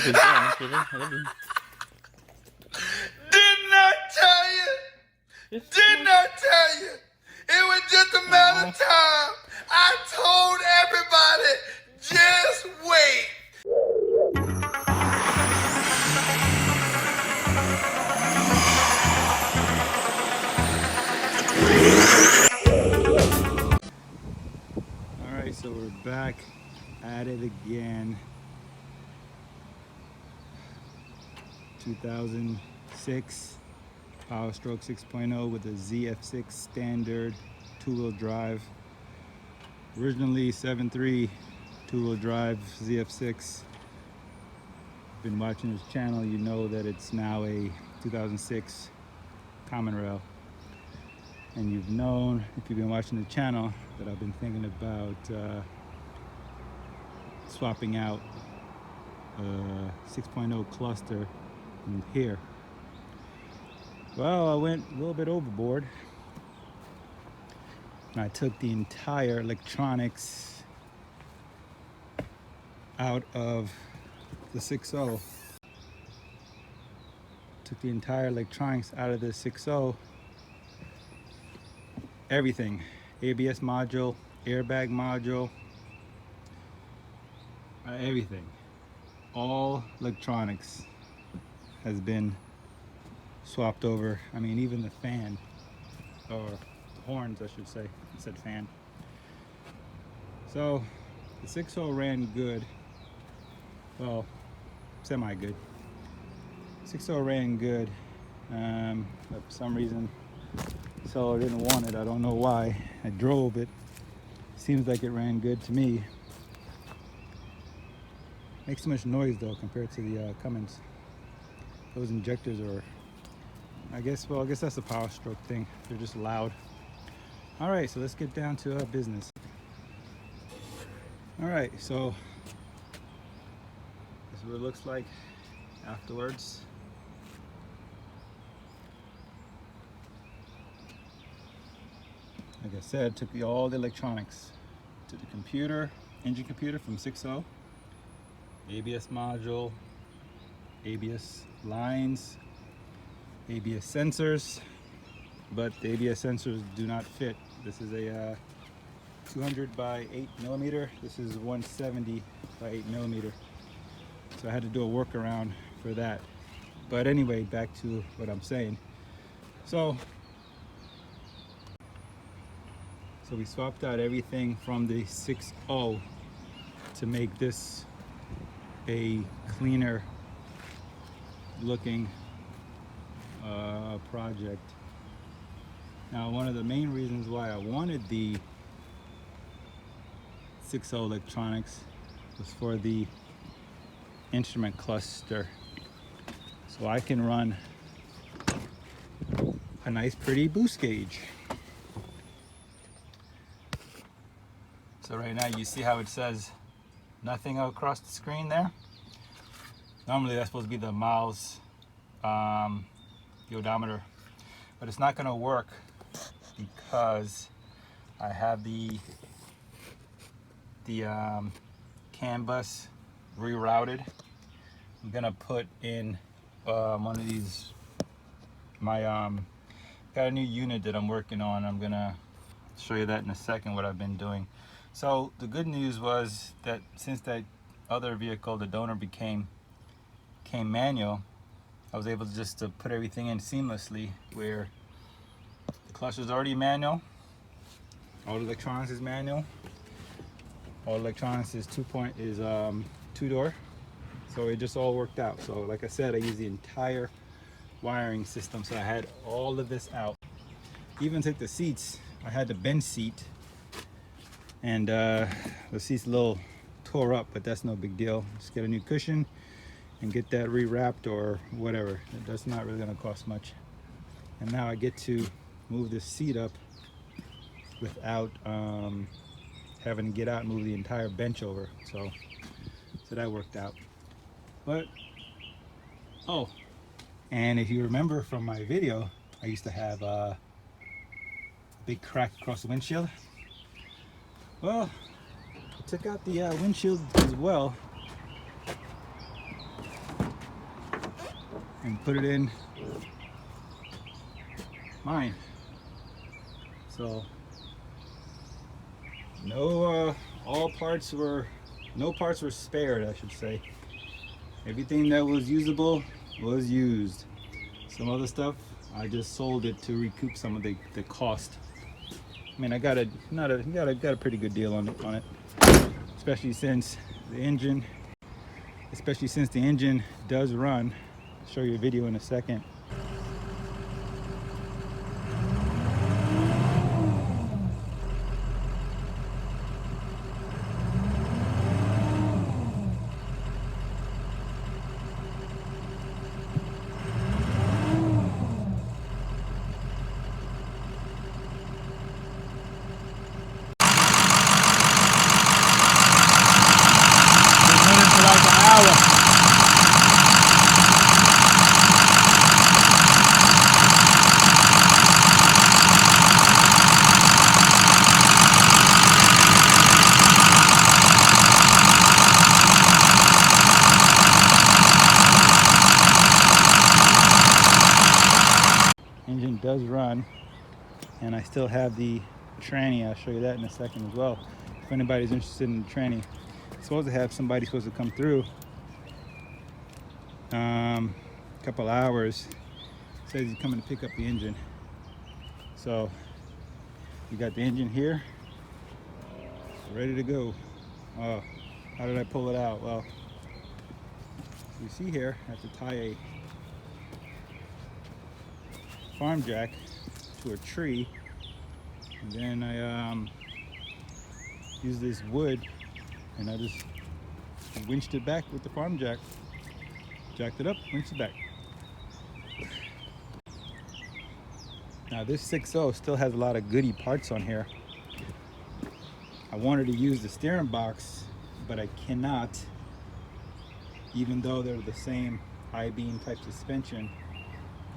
Didn't I tell you? Didn't I tell you? It was just a matter of time. I told everybody, just wait. All right, so we're back at it again. 2006 Powerstroke 6.0 with a ZF6 standard two-wheel drive. Originally 7.3 two-wheel drive ZF6. Been watching this channel, you know that it's now a 2006 Common Rail. And you've known, if you've been watching the channel, that I've been thinking about swapping out a 6.0 cluster in here. Well, I went a little bit overboard and I took the entire electronics out of the 6.0. Took the entire electronics out of the 6.0. Everything, ABS module, airbag module, everything, all electronics has been swapped over. I mean, even the fan, or the horns I should say, I said fan. So the 6.0 ran good, well, semi-good. 6.0 ran good, but for some reason so I didn't want it. I don't know why. I drove it. Seems like it ran good to me. Makes too much noise though compared to the Cummins. Those injectors are, I guess that's the Powerstroke thing. They're just loud. All right, so let's get down to business. All right, so this is what it looks like afterwards. Like I said, took all the electronics to the computer, engine computer from 6.0, ABS module, ABS lines, ABS sensors, but the ABS sensors do not fit. This is a 200 by 8 millimeter. This is 170 by 8 millimeter. So I had to do a workaround for that. But anyway, back to what I'm saying. So we swapped out everything from the 6.0 to make this a cleaner looking project. Now, one of the main reasons why I wanted the 6.0 electronics was for the instrument cluster, so I can run a nice pretty boost gauge. So right now you see how it says nothing across the screen there. Normally that's supposed to be the miles, the odometer, but it's not going to work because I have the CAN bus rerouted. I'm gonna put in one of these, got a new unit that I'm working on. I'm gonna show you that in a second, what I've been doing. So the good news was that since that other vehicle, the donor, came manual, I was able to just put everything in seamlessly, where the clutch is already manual, all the electronics is manual, all electronics is two-door, so it just all worked out. So like I said, I used the entire wiring system, so I had all of this out. Even took the seats, I had the bench seat, and the seat's a little tore up, but that's no big deal. Just get a new cushion and get that rewrapped or whatever. That's not really gonna cost much. And now I get to move this seat up without having to get out and move the entire bench over. So that worked out. But, oh, and if you remember from my video, I used to have a big crack across the windshield. Well, I took out the windshield as well, and put it in mine. So no parts were spared, I should say. Everything that was usable was used. Some other stuff I just sold it to recoup some of the cost. I mean, I got a pretty good deal on it, especially since the engine does run. I'll show you a video in a second. Engine does run, and I still have the tranny. I'll show you that in a second as well. If anybody's interested in the tranny, I'm supposed to have somebody supposed to come through. A couple hours. Says he's coming to pick up the engine. So we got the engine here, ready to go. Oh, how did I pull it out? Well, you see here, I have to tie a farm jack to a tree, and then I use this wood and I just winched it back with the farm jack, jacked it up, winched it back. Now this 6.0 still has a lot of goody parts on here. I wanted to use the steering box, but I cannot, even though they're the same high beam type suspension.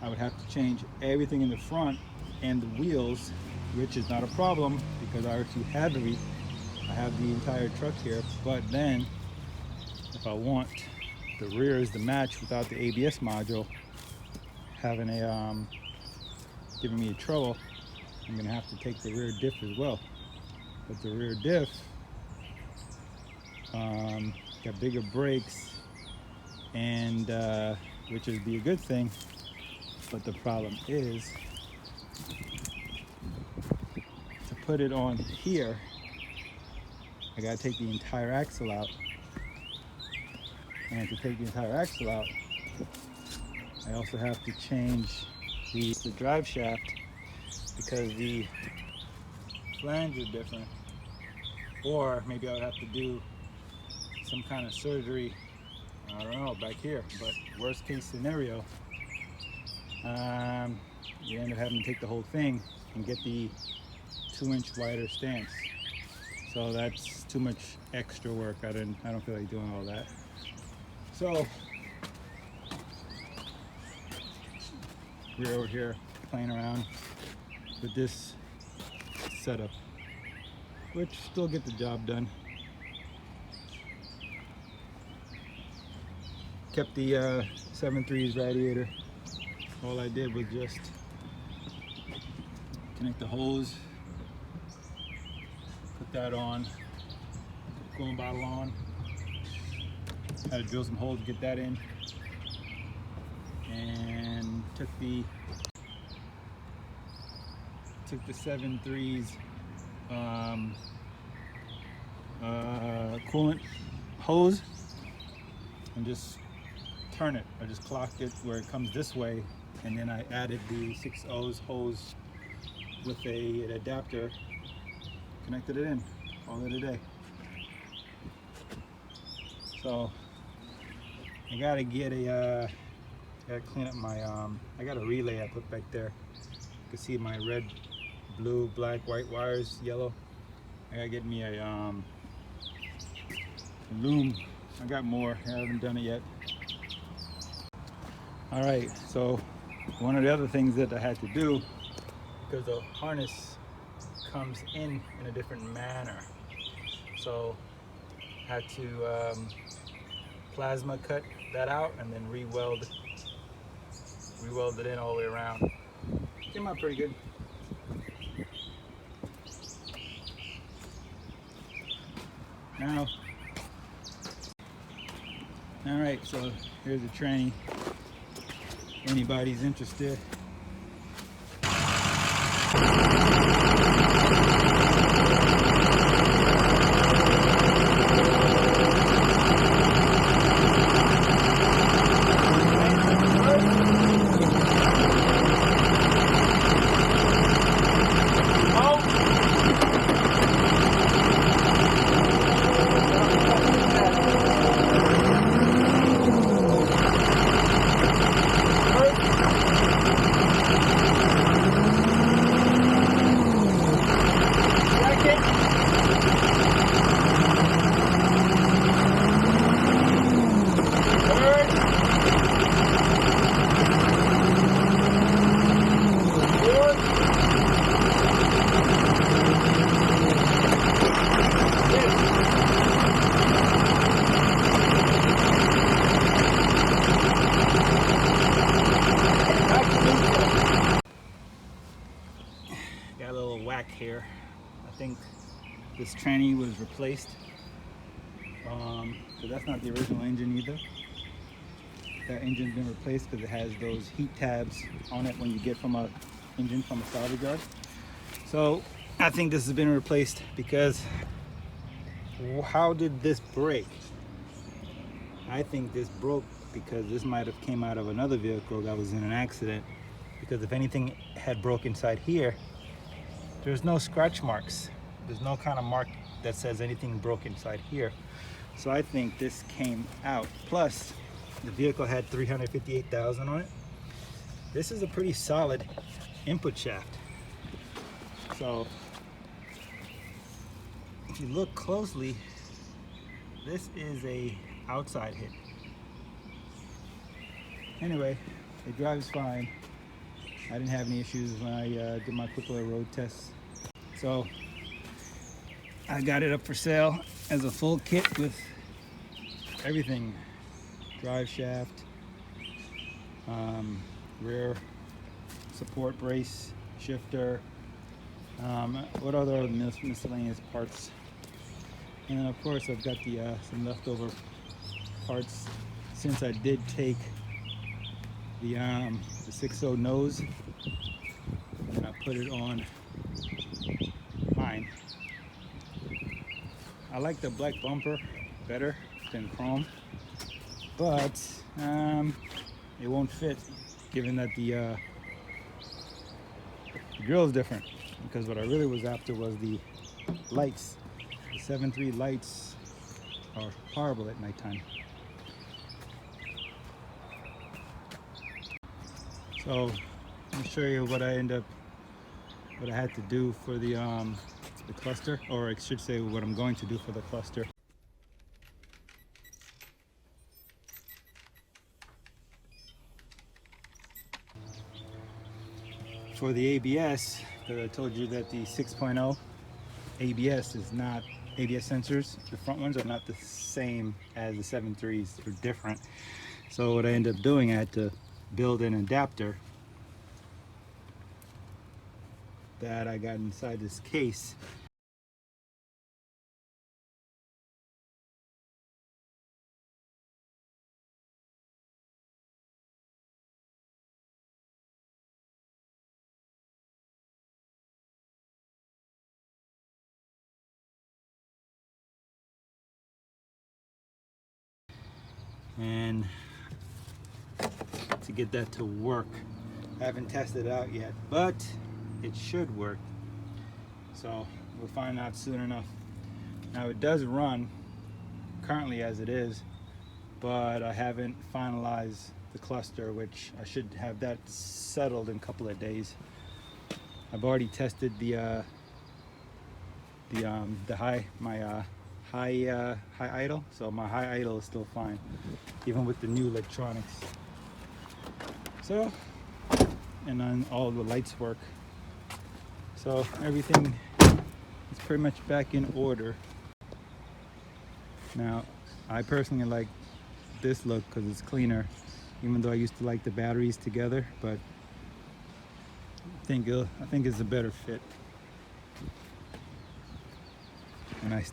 I would have to change everything in the front and the wheels, which is not a problem because I already have I have the entire truck here. But then if I want the rears to match without the ABS module having a giving me trouble, I'm gonna have to take the rear diff as well. But the rear diff got bigger brakes, and which would be a good thing. But the problem is, to put it on here, I gotta take the entire axle out. And to take the entire axle out, I also have to change the drive shaft because the flange are different. Or maybe I would have to do some kind of surgery, I don't know, back here. But worst case scenario, you end up having to take the whole thing and get the 2-inch wider stance. So that's too much extra work. I don't feel like doing all that. So we're over here playing around with this setup, which still get the job done. Kept the 7.3's radiator. All I did was just connect the hose, put that on, put the coolant bottle on, had to drill some holes to get that in, and took the 7.3's coolant hose and just turn it. I just clocked it where it comes this way, and then I added the 6.0's hose with an adapter, connected it in, call it a day. So I gotta get a gotta clean up my I got a relay I put back there. You can see my red, blue, black, white wires, yellow. I gotta get me a loom. I got more, I haven't done it yet. All right, so one of the other things that I had to do, because the harness comes in a different manner, so I had to plasma cut that out and then re-weld re-welded in all the way around. Came out pretty good. Now, all right, so here's the tranny. Anybody's interested. Got a little whack here. I think this tranny was replaced. So that's not the original engine either. That engine's been replaced because it has those heat tabs on it when you get from a engine from a salvage yard. So I think this has been replaced because how did this break? I think this broke because this might have came out of another vehicle that was in an accident, because if anything had broke inside here, there's no scratch marks. There's no kind of mark that says anything broke inside here. So I think this came out. Plus, the vehicle had 358,000 on it. This is a pretty solid input shaft. So if you look closely, this is a outside hit. Anyway, it drives fine. I didn't have any issues when I did my quick little road tests. So I got it up for sale as a full kit with everything. Drive shaft, rear support brace, shifter, what other miscellaneous parts. And then of course I've got the some leftover parts since I did take the 6.0 nose and I put it on mine. I like the black bumper better than chrome, but it won't fit given that the grill is different, because what I really was after was the lights. The 7.3 lights are horrible at nighttime. So let me show you what I had to do for the cluster, or I should say what I'm going to do for the cluster. For the ABS, because I told you that the 6.0 ABS is not, ABS sensors, the front ones are not the same as the 7.3s, they're different. So what I ended up doing, I had to build an adapter that I got inside this case. And to get that to work, I haven't tested it out yet, but it should work. So we'll find out soon enough. Now it does run currently as it is, but I haven't finalized the cluster, which I should have that settled in a couple of days. I've already tested the high idle, so my high idle is still fine, even with the new electronics. So, and then all the lights work. So everything is pretty much back in order. Now, I personally like this look because it's cleaner even though I used to like the batteries together, but I think it's a better fit. And I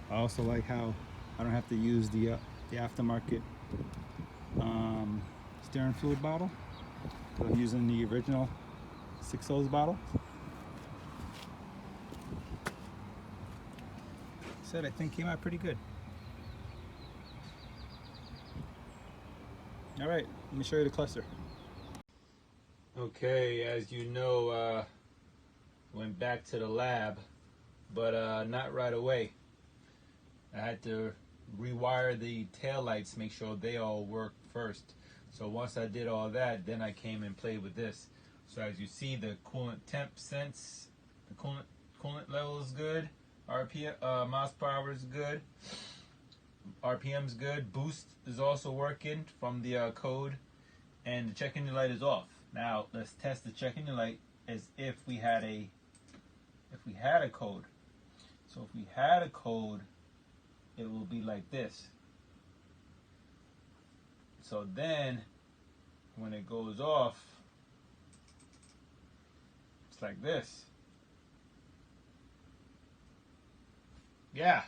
also like how I don't have to use the aftermarket steering fluid bottle. So I'm using the original 6-hose bottle. I think came out pretty good. All right, let me show you the cluster. Okay, as you know, went back to the lab, but not right away. I had to rewire the tail lights, make sure they all work first. So once I did all that, then I came and played with this. So as you see, the coolant temp sense, the coolant level is good. RPM, miles per hour is good. RPM is good. Boost is also working from the code, and the check engine light is off. Now let's test the check engine light as if we had a code. So if we had a code, it will be like this. So then when it goes off, it's like this. Yeah.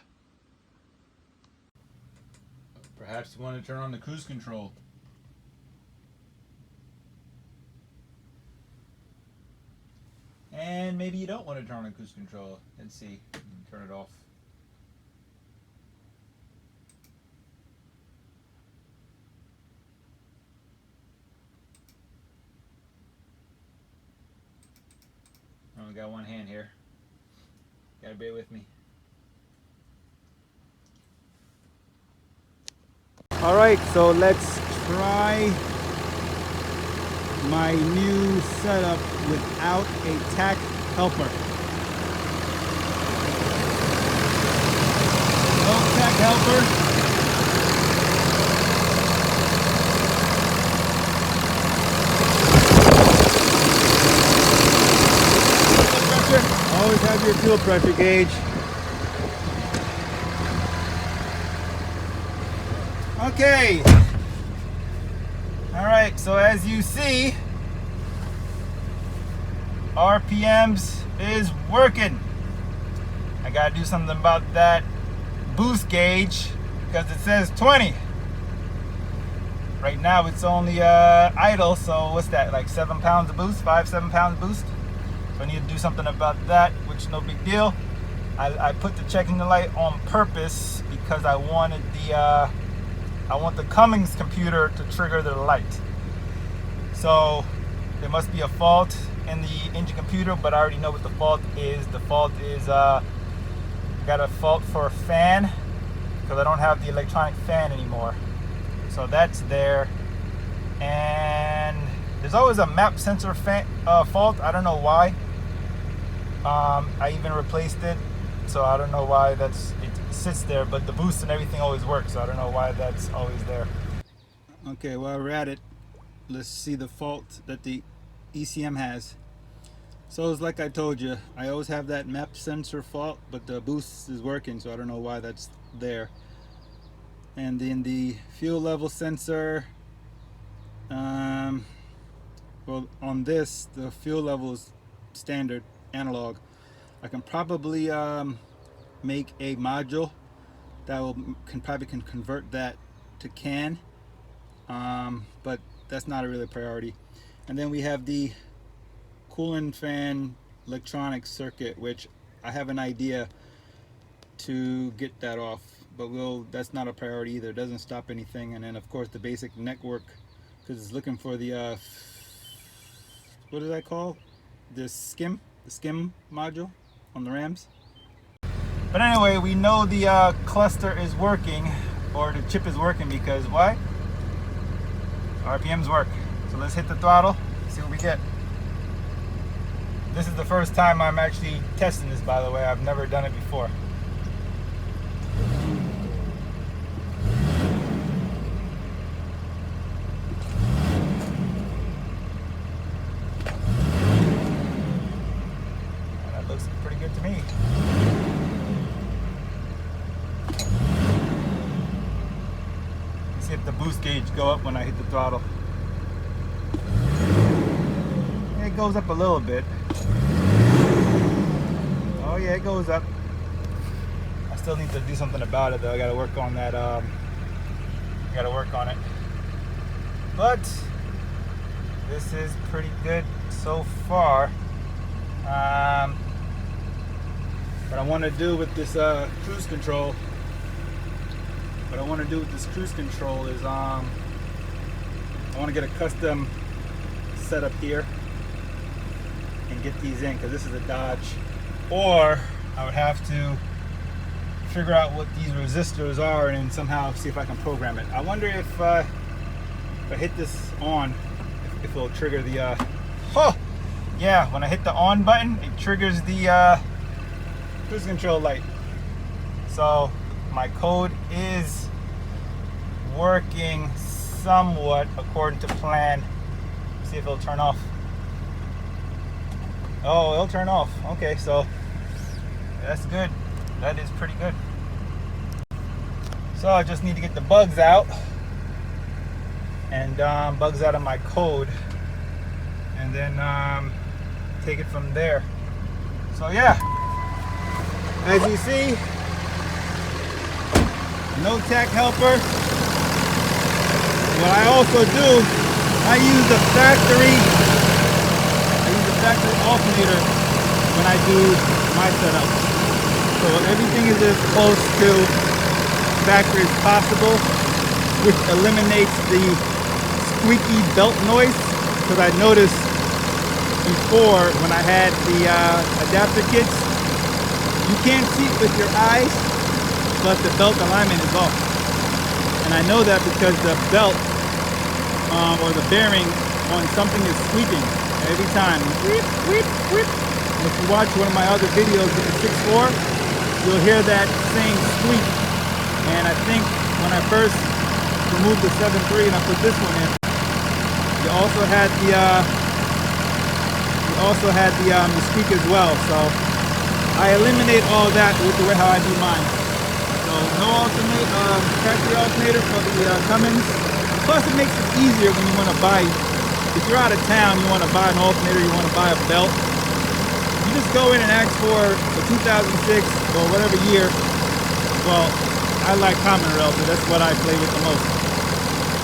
Perhaps you want to turn on the cruise control. And maybe you don't want to turn on the cruise control. Let's see. Turn it off. I only got one hand here. Gotta bear with me. All right, so let's try my new setup without a tack helper. No tack helper. Always have your fuel pressure gauge. Okay. All right, so as you see, RPMs is working. I gotta do something about that boost gauge because it says 20. Right now it's only idle, so what's that, like 7 pounds of boost, 7 pounds of boost? So I need to do something about that, which no big deal. I put the check engine light on purpose because I wanted the Cummins computer to trigger the light. So there must be a fault in the engine computer, but I already know what the fault is. The fault is I got a fault for a fan because I don't have the electronic fan anymore. So that's there. And there's always a map sensor fault. I don't know why. I even replaced it, so I don't know why it sits there, but the boost and everything always works, so I don't know why that's always there. Okay, while we're at it, let's see the fault that the ECM has. So it's like I told you, I always have that map sensor fault, but the boost is working, so I don't know why that's there. And then the fuel level sensor, well, on this, the fuel level is standard analog. I can probably make a module that probably can convert that to CAN, but that's not a really priority. And then we have the coolant fan electronic circuit, which I have an idea to get that off, but that's not a priority either. It doesn't stop anything. And then of course the basic network, because it's looking for the what is that called? The skim module on the Rams. But anyway, we know the cluster is working, or the chip is working, because why? RPMs work. So let's hit the throttle, see what we get. This is the first time I'm actually testing this, by the way. I've never done it before. That looks pretty good to me. See if the boost gauge go up when I hit the throttle. It goes up a little bit. Oh yeah, it goes up. I still need to do something about it though. I gotta work on that. Gotta work on it. But this is pretty good so far. What I want to do with this cruise control. What I want to do with this cruise control is I want to get a custom setup here and get these in, because this is a Dodge. Or I would have to figure out what these resistors are and somehow see if I can program it. I wonder if I hit this on, if it'll trigger the oh yeah, when I hit the on button, it triggers the cruise control light. So my code is working somewhat according to plan. See if it'll turn off. Oh, it'll turn off. Okay, so that's good. That is pretty good. So I just need to get the bugs out, and bugs out of my code, and then take it from there. So yeah, as you see, no tech helper. What I also do, I use the factory alternator when I do my setup. So everything is as close to factory as possible, which eliminates the squeaky belt noise. Because I noticed before when I had the adapter kits, you can't see it with your eyes, but the belt alignment is off. And I know that because the belt or the bearing on something is squeaking every time. Whip, whip, whip. If you watch one of my other videos with the 6.4, you'll hear that same squeak. And I think when I first removed the 7.3 and I put this one in, you also had the squeak as well. So I eliminate all that with the way how I do mine. So no alternate factory alternator for the Cummins. Plus it makes it easier when you want to buy. If you're out of town, you want to buy an alternator, you want to buy a belt, you just go in and ask for a 2006 or whatever year. Well, I like Common Rail, so that's what I play with the most.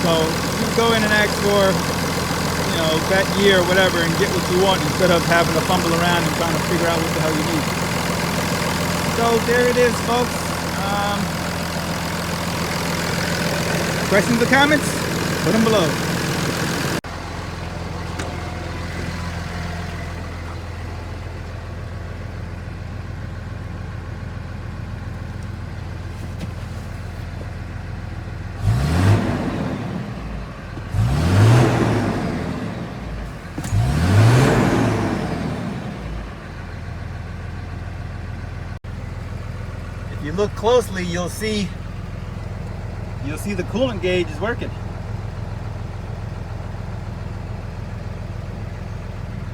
So you go in and ask for, you know, that year or whatever and get what you want instead of having to fumble around and trying to figure out what the hell you need. So there it is, folks. Questions or comments? Put them below. If you look closely, you'll see the coolant gauge is working.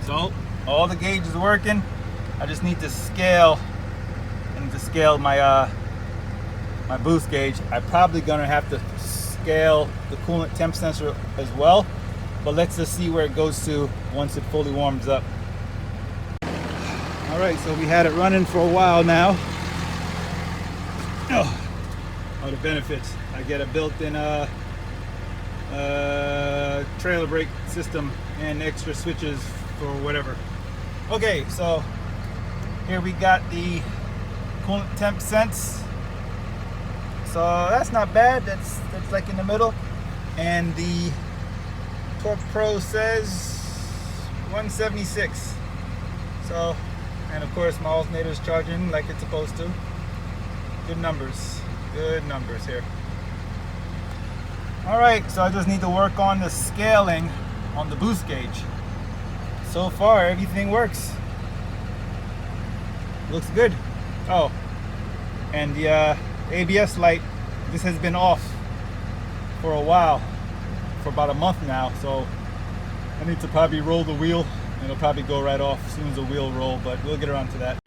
So all the gauge is working. I just need to scale. I need to scale my my boost gauge. I'm probably gonna have to scale the coolant temp sensor as well. But let's just see where it goes to once it fully warms up. All right, so we had it running for a while now. Oh, the benefits. I get a built-in trailer brake system and extra switches for whatever. Okay, so here we got the coolant temp sense. So that's not bad. That's like in the middle. And the Torque Pro says 176. So, and of course my alternator is charging like it's supposed to. Good numbers here. All right, so I just need to work on the scaling on the boost gauge. So far, everything works. Looks good. Oh, and the ABS light, this has been off for a while, for about a month now. So I need to probably roll the wheel, and it'll probably go right off as soon as the wheel roll, but we'll get around to that.